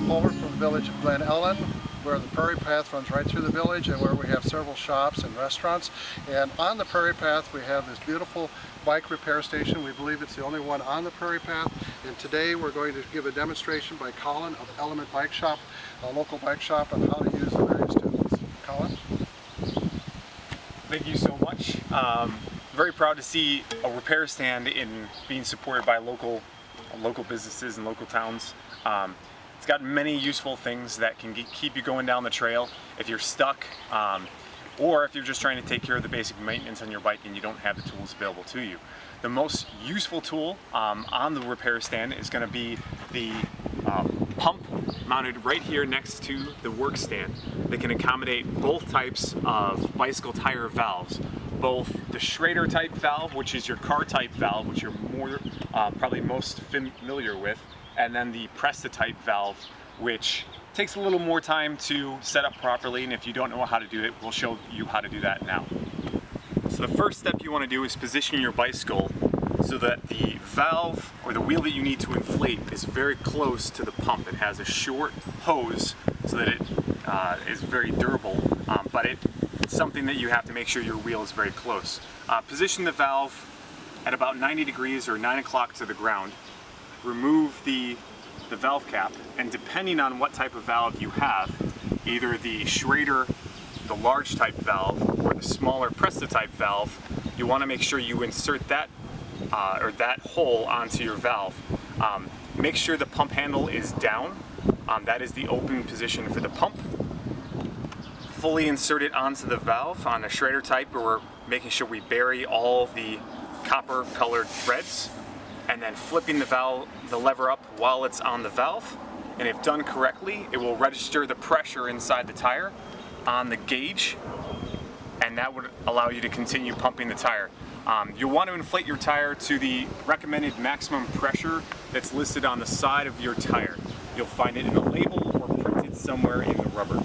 over from the village of Glen Ellyn, where the Prairie Path runs right through the village and where we have several shops and restaurants. And on the Prairie Path we have this beautiful bike repair station. We believe it's the only one on the Prairie Path. And today we're going to give a demonstration by Colin of Element Bike Shop, a local bike shop, on how to use the various tools. Colin? Thank you so much. Very proud to see a repair stand being supported by local businesses and local towns. It's got many useful things that can keep you going down the trail if you're stuck, or if you're just trying to take care of the basic maintenance on your bike and you don't have the tools available to you. The most useful tool on the repair stand is going to be the pump mounted right here next to the work stand that can accommodate both types of bicycle tire valves. Both the Schrader type valve, which is your car type valve, which you're probably most familiar with, and then the Presta type valve, which takes a little more time to set up properly, and if you don't know how to do it, we'll show you how to do that now. So the first step you want to do is position your bicycle so that the valve or the wheel that you need to inflate is very close to the pump. It has a short hose so that it is very durable, but it's something that you have to make sure your wheel is very close. Position the valve at about 90 degrees or 9 o'clock to the ground. Remove the valve cap, and depending on what type of valve you have, either the Schrader, the large type valve, or the smaller Presta type valve, you want to make sure you insert that that hole onto your valve. Make sure the pump handle is down. That is the open position for the pump. Fully insert it onto the valve. On a Schrader type, we're making sure we bury all the copper colored threads, and then flipping the lever up while it's on the valve. And if done correctly, it will register the pressure inside the tire on the gauge, and that would allow you to continue pumping the tire. You'll want to inflate your tire to the recommended maximum pressure that's listed on the side of your tire. You'll find it in a label or printed somewhere in the rubber.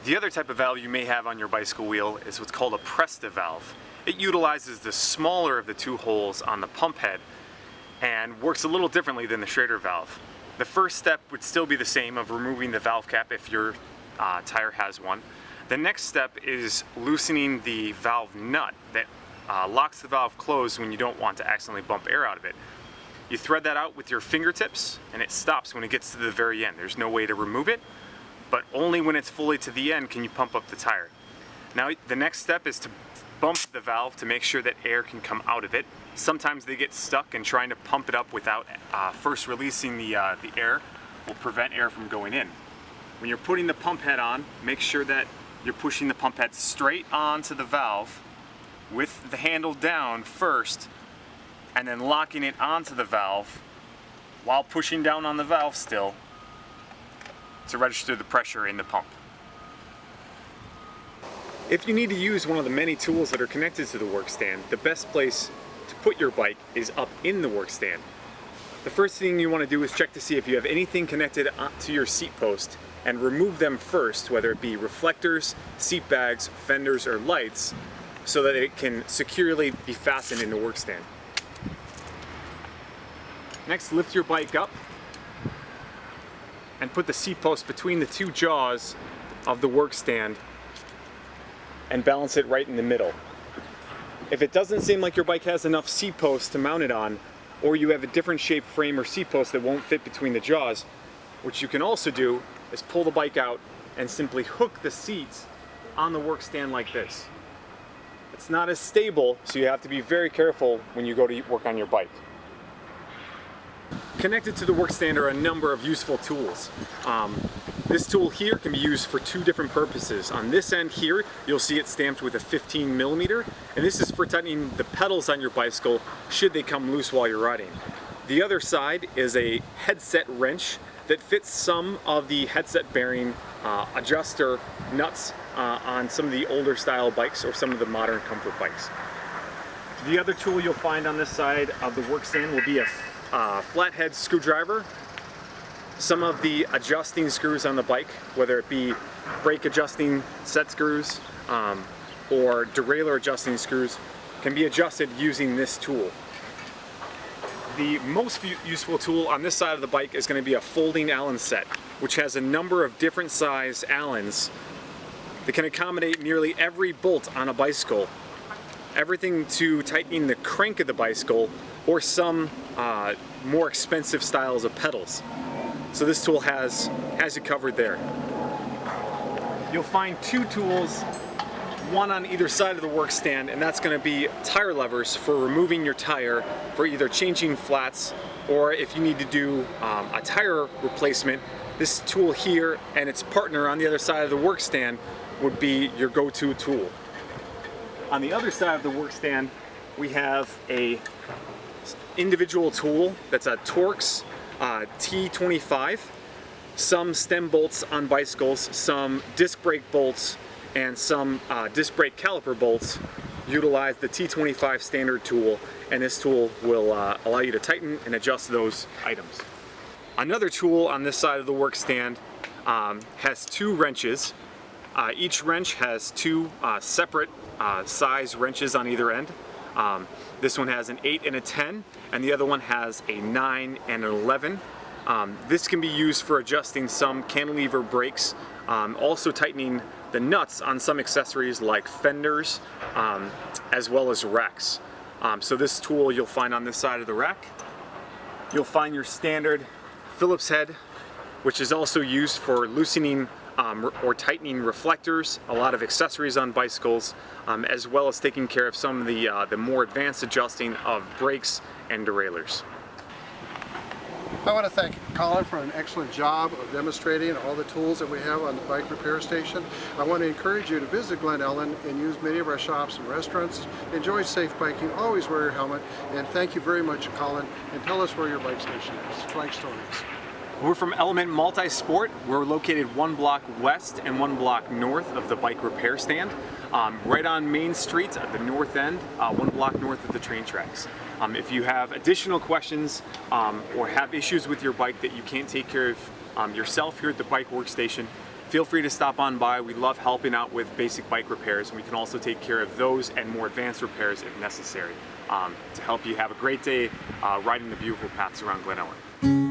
The other type of valve you may have on your bicycle wheel is what's called a Presta valve. It utilizes the smaller of the two holes on the pump head and works a little differently than the Schrader valve. The first step would still be the same, of removing the valve cap if your tire has one. The next step is loosening the valve nut that locks the valve closed when you don't want to accidentally bump air out of it. You thread that out with your fingertips and it stops when it gets to the very end. There's no way to remove it, but only when it's fully to the end can you pump up the tire. Now the next step is to bump the valve to make sure that air can come out of it. Sometimes they get stuck, and trying to pump it up without first releasing the air will prevent air from going in. When you're putting the pump head on, make sure that you're pushing the pump head straight onto the valve with the handle down first, and then locking it onto the valve while pushing down on the valve still to register the pressure in the pump. If you need to use one of the many tools that are connected to the work stand, the best place to put your bike is up in the work stand. The first thing you want to do is check to see if you have anything connected to your seat post, and remove them first, whether it be reflectors, seat bags, fenders, or lights, so that it can securely be fastened in the work stand. Next, lift your bike up and put the seat post between the two jaws of the work stand and balance it right in the middle. If it doesn't seem like your bike has enough seat posts to mount it on, or you have a different shaped frame or seat post that won't fit between the jaws, what you can also do is pull the bike out and simply hook the seats on the work stand like this. It's not as stable, so you have to be very careful when you go to work on your bike. Connected to the work stand are a number of useful tools. This tool here can be used for two different purposes. On this end here, you'll see it stamped with a 15mm, and this is for tightening the pedals on your bicycle should they come loose while you're riding. The other side is a headset wrench that fits some of the headset bearing adjuster nuts on some of the older style bikes or some of the modern comfort bikes. The other tool you'll find on this side of the work stand will be a flathead screwdriver. Some of the adjusting screws on the bike, whether it be brake adjusting set screws or derailleur adjusting screws, can be adjusted using this tool. The most useful tool on this side of the bike is going to be a folding Allen set, which has a number of different size Allens that can accommodate nearly every bolt on a bicycle. Everything to tightening the crank of the bicycle or some more expensive styles of pedals. So this tool has you covered there. You'll find two tools, one on either side of the work stand, and that's going to be tire levers for removing your tire for either changing flats or if you need to do a tire replacement. This tool here and its partner on the other side of the work stand would be your go-to tool. On the other side of the work stand, we have a individual tool that's a Torx T25, some stem bolts on bicycles, some disc brake bolts, and some disc brake caliper bolts utilize the T25 standard tool, and this tool will allow you to tighten and adjust those items. Another tool on this side of the work stand has two wrenches. Each wrench has two separate size wrenches on either end. This one has an 8 and a 10, and the other one has a 9 and an 11. This can be used for adjusting some cantilever brakes, also tightening the nuts on some accessories like fenders, as well as racks. So this tool you'll find on this side of the rack. You'll find your standard Phillips head, which is also used for loosening or tightening reflectors, a lot of accessories on bicycles, as well as taking care of some of the more advanced adjusting of brakes and derailleurs. I want to thank Colin for an excellent job of demonstrating all the tools that we have on the bike repair station. I want to encourage you to visit Glen Ellyn and use many of our shops and restaurants. Enjoy safe biking, always wear your helmet, and thank you very much, Colin, and tell us where your bike station is, bike store is. We're from Element Multi-Sport. We're located 1 block west and 1 block north of the bike repair stand, right on Main Street at the north end, 1 block north of the train tracks. If you have additional questions or have issues with your bike that you can't take care of yourself here at the bike workstation, feel free to stop on by. We love helping out with basic bike repairs, and we can also take care of those and more advanced repairs if necessary to help you have a great day riding the beautiful paths around Glen Ellyn.